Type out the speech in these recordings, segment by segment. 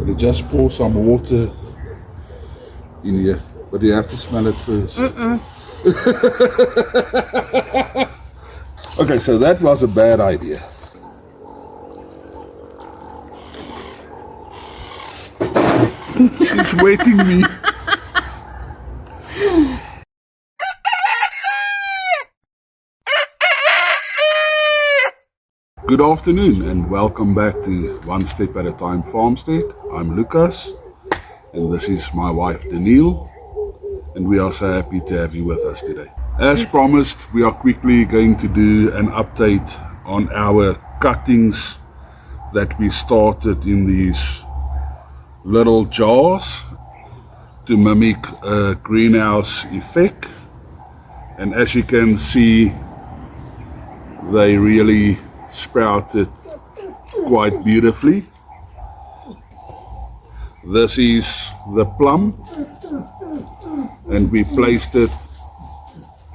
They just pour some water in here, but you have to smell it first. Okay, so that was a bad idea. She's wetting me. Good afternoon and welcome back to One Step at a Time Farmstead. I'm Lucas and this is my wife Danielle, and we are so happy to have you with us today. As promised, we are quickly going to do an update on our cuttings that we started in these little jars to mimic a greenhouse effect, and as you can see, they really sprouted quite beautifully. This is the plum, and we placed it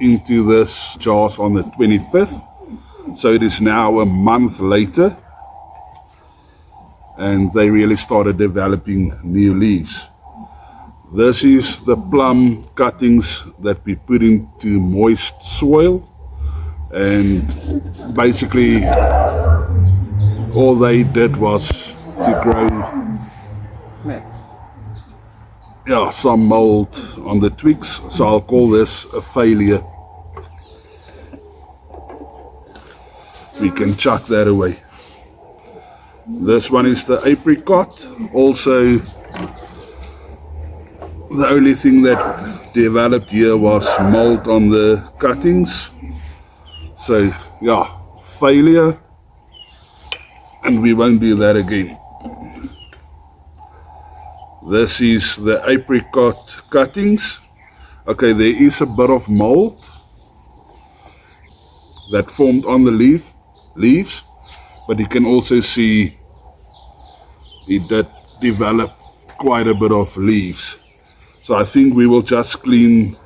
into this jars on the 25th, so it is now a month later and they really started developing new leaves. This is the plum cuttings that we put into moist soil, and basically all they did was to grow some mold on the twigs, so I'll call this a failure. We can chuck that away. This one is the apricot. Also, the only thing that developed here was mold on the cuttings. So yeah, failure, and we won't do that again. This is the apricot cuttings. Okay, there is a bit of mold that formed on the leaves, but you can also see it did develop quite a bit of leaves. So I think we will just clean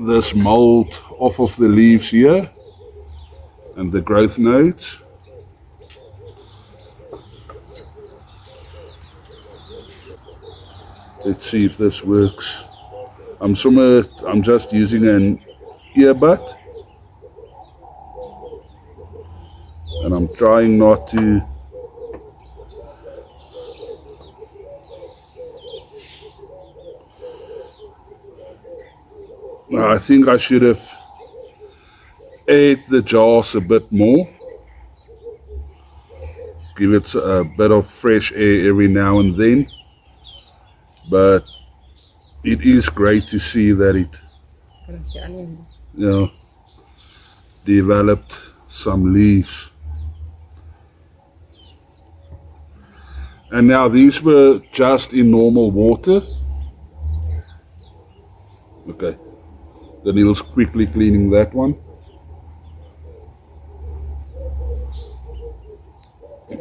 this mold off of the leaves here and the growth nodes. Let's see if this works. I'm just using an earbud, and I'm trying not to I think I should have aired the jars a bit more, give it a bit of fresh air every now and then, but it is great to see that it developed some leaves. And now these were just in normal water. Okay, Daniel's quickly cleaning that one.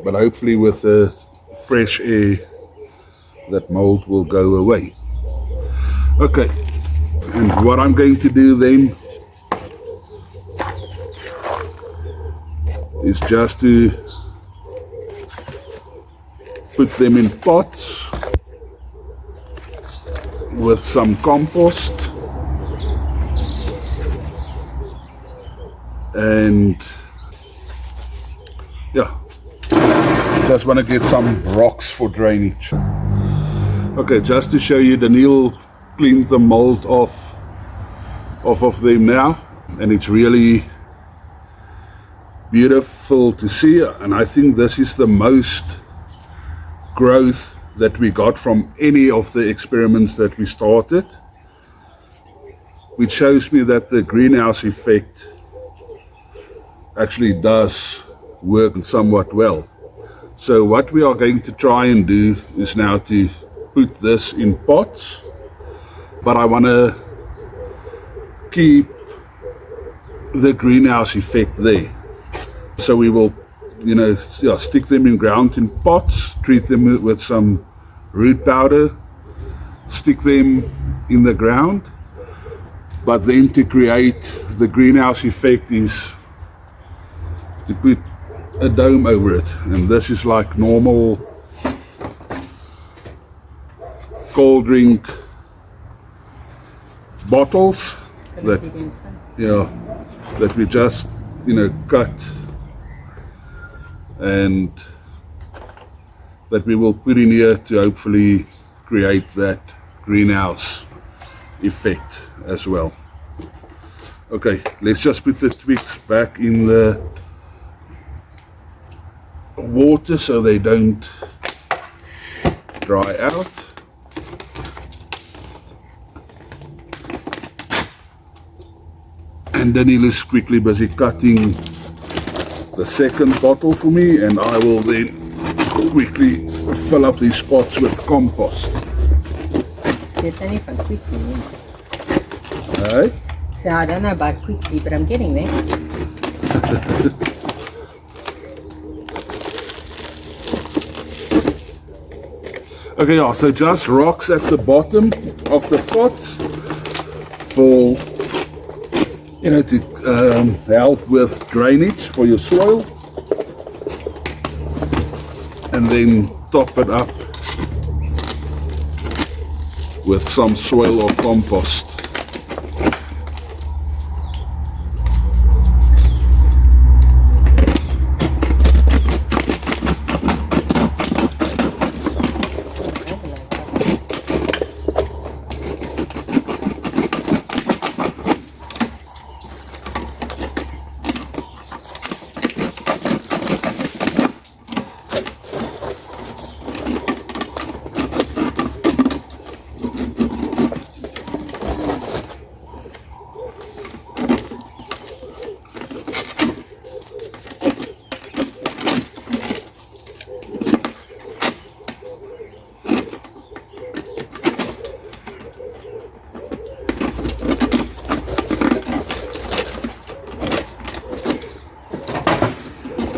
But hopefully with the fresh air, that mold will go away. Okay, and what I'm going to do then is just to put them in pots with some compost, and yeah, just want to get some rocks for drainage. Okay, just to show you, Danielle cleaned the mold off of them now, and it's really beautiful to see, and I think this is the most growth that we got from any of the experiments that we started, which shows me that the greenhouse effect actually does work somewhat well. So what we are going to try and do is now to put this in pots, but I want to keep the greenhouse effect there. So we will, stick them in ground in pots, treat them with some root powder, stick them in the ground, but then to create the greenhouse effect is to put a dome over it, and this is like normal cold drink bottles that, yeah, that we just, you know, cut and that we will put in here to hopefully create that greenhouse effect as well. Okay, let's just put the twigs back in the water so they don't dry out. And Daniel is quickly busy cutting the second bottle for me, and I will then quickly fill up these pots with compost. It's only from quickly. Hey? So I don't know about quickly, but I'm getting there. Okay, yeah, so just rocks at the bottom of the pots for, you know, to help with drainage for your soil, and then top it up with some soil or compost.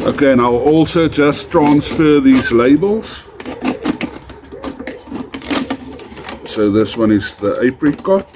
Okay, and I'll also just transfer these labels. So this one is the apricot.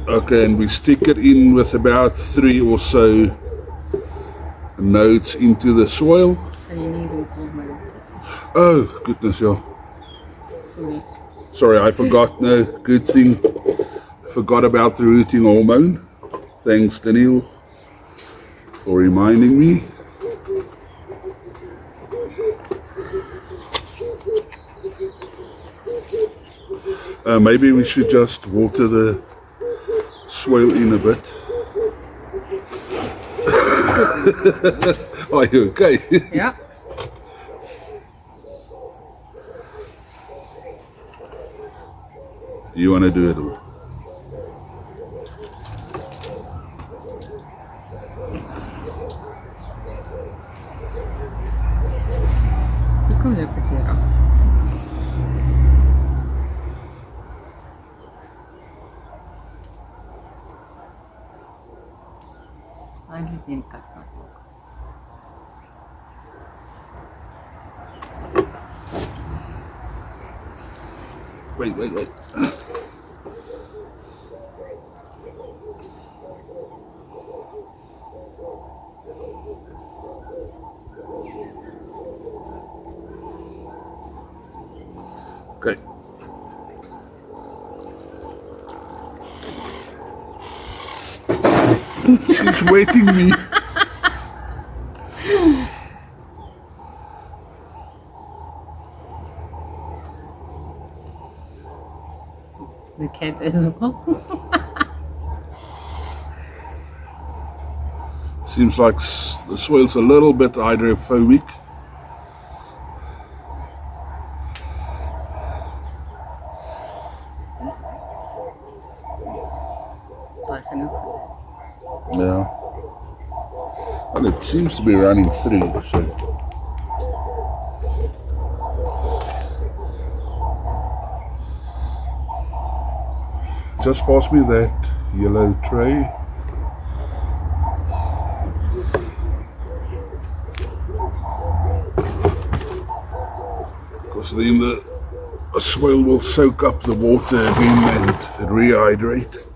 Okay, and we stick it in with about 3 or so nodes into the soil. So you need hormone. Oh, goodness, yeah. Sweet. Sorry, I forgot. No, good thing. I forgot about the rooting hormone. Thanks, Daniel, for reminding me. Maybe we should just water the soil in a bit. Are you okay? Yeah. You want to do it all? Hoe kom jy op die rand? Eintlik nie kat maak ook. Wait. Okay. She's waiting me. The cat as well. Seems like the soil's a little bit hydrophobic. Yeah. And it seems to be running through, so. Just pass me that yellow tray. Because then the soil will soak up the water again and rehydrate.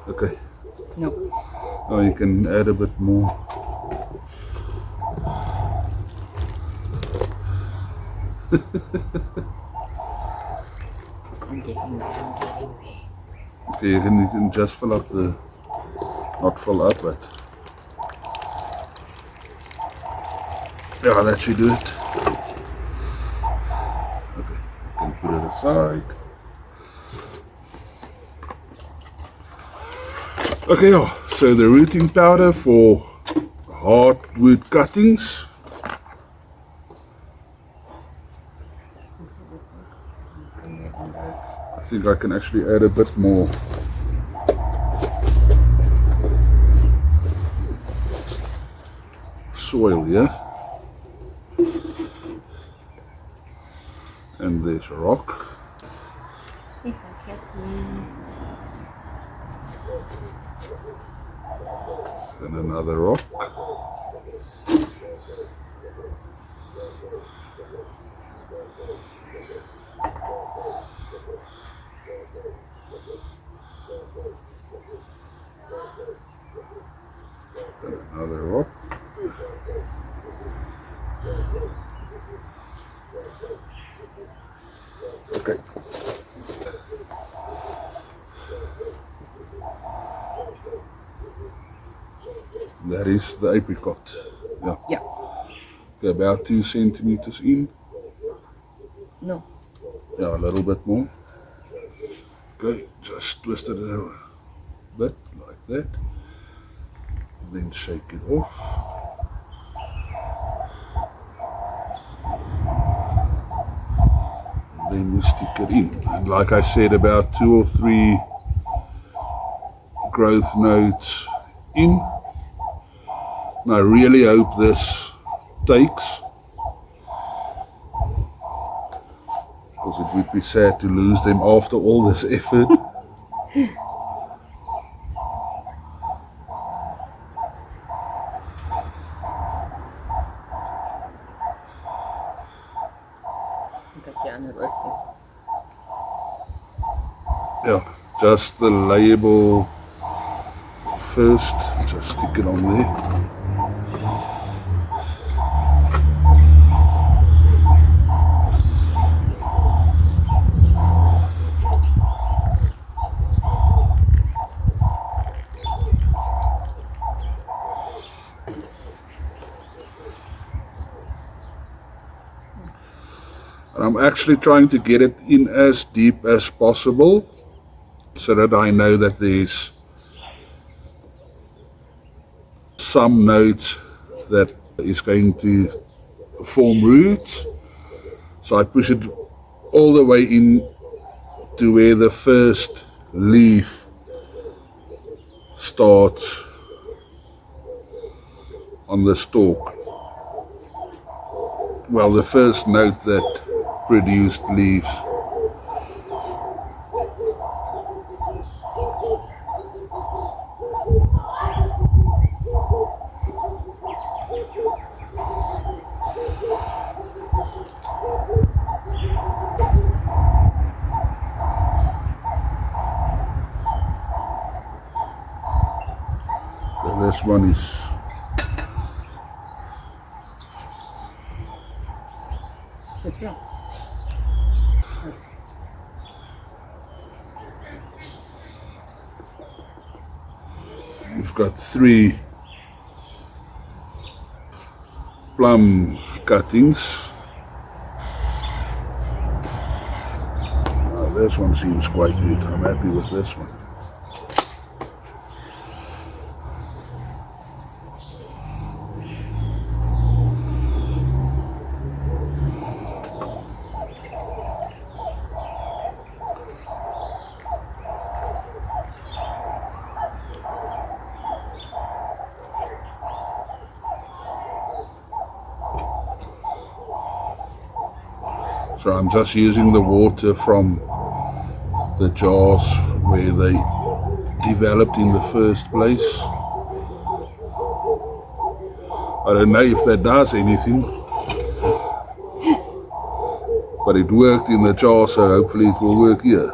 Okay. No. Now you can add a bit more. I'm getting there. Okay, you can just fill up the, not fill up, but yeah, that should do it. Okay, you can put it aside. Okay, yeah, so the rooting powder for hardwood cuttings. I think I can actually add a bit more. Soil here. And there's a rock. This is And another rock. And another rock. Okay. That is the apricot. Yeah. Yeah. Okay, about 2 centimeters in. No. Yeah, a little bit more. Okay, just twist it a bit like that. Then shake it off. Then we stick it in. And like I said, about 2 or 3 growth nodes in. And I really hope this takes, because it would be sad to lose them after all this effort. Yeah, just the label first, just stick it on there. And I'm actually trying to get it in as deep as possible, so that I know that there's some nodes that is going to form roots. So I push it all the way in to where the first leaf starts on the stalk. Well, the first node that produced leaves. So this one is we've got 3 plum cuttings. This one seems quite good. I'm happy with this one. So I'm just using the water from the jars where they developed in the first place. I don't know if that does anything, but it worked in the jar, so hopefully it will work here.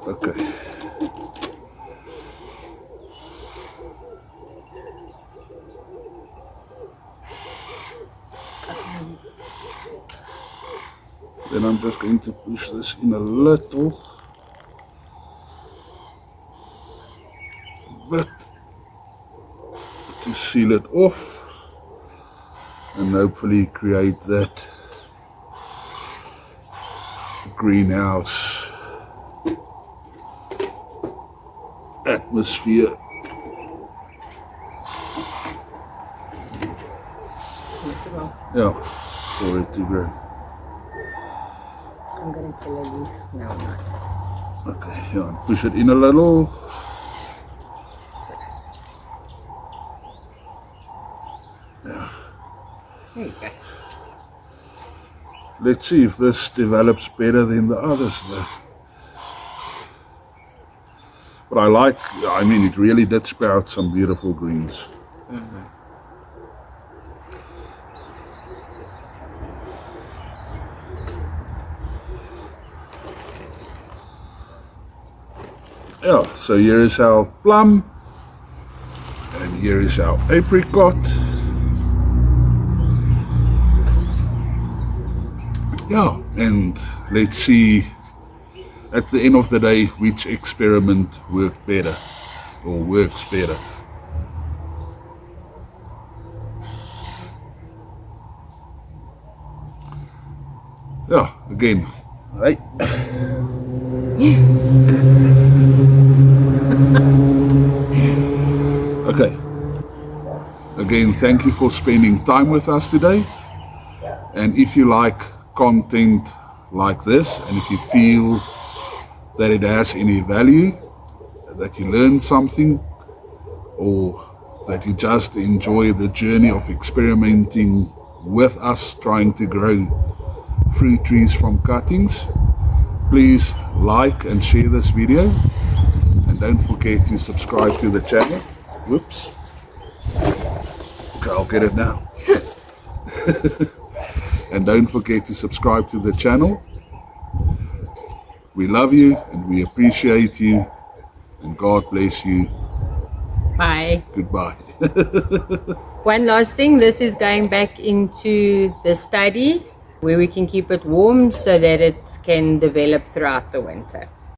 Okay. Then I'm just going to push this in a little bit to seal it off and hopefully create that greenhouse atmosphere. Yeah, for it to grow. I'm going to pull a leaf. No, I'm not. Okay, yeah, push it in a little. Yeah. There you go. Let's see if this develops better than the others though. But I mean, it really did sprout some beautiful greens. Mm-hmm. Yeah, so here is our plum, and here is our apricot. Yeah, and let's see at the end of the day which experiment worked better or works better. Yeah, again, right? Okay. Again, thank you for spending time with us today. And if you like content like this, and if you feel that it has any value, that you learn something, or that you just enjoy the journey of experimenting with us trying to grow fruit trees from cuttings, please like and share this video, and don't forget to subscribe to the channel. Whoops. Okay, I'll get it now. And don't forget to subscribe to the channel. We love you and we appreciate you, and God bless you. Bye. Goodbye. One last thing, this is going back into the study where we can keep it warm so that it can develop throughout the winter.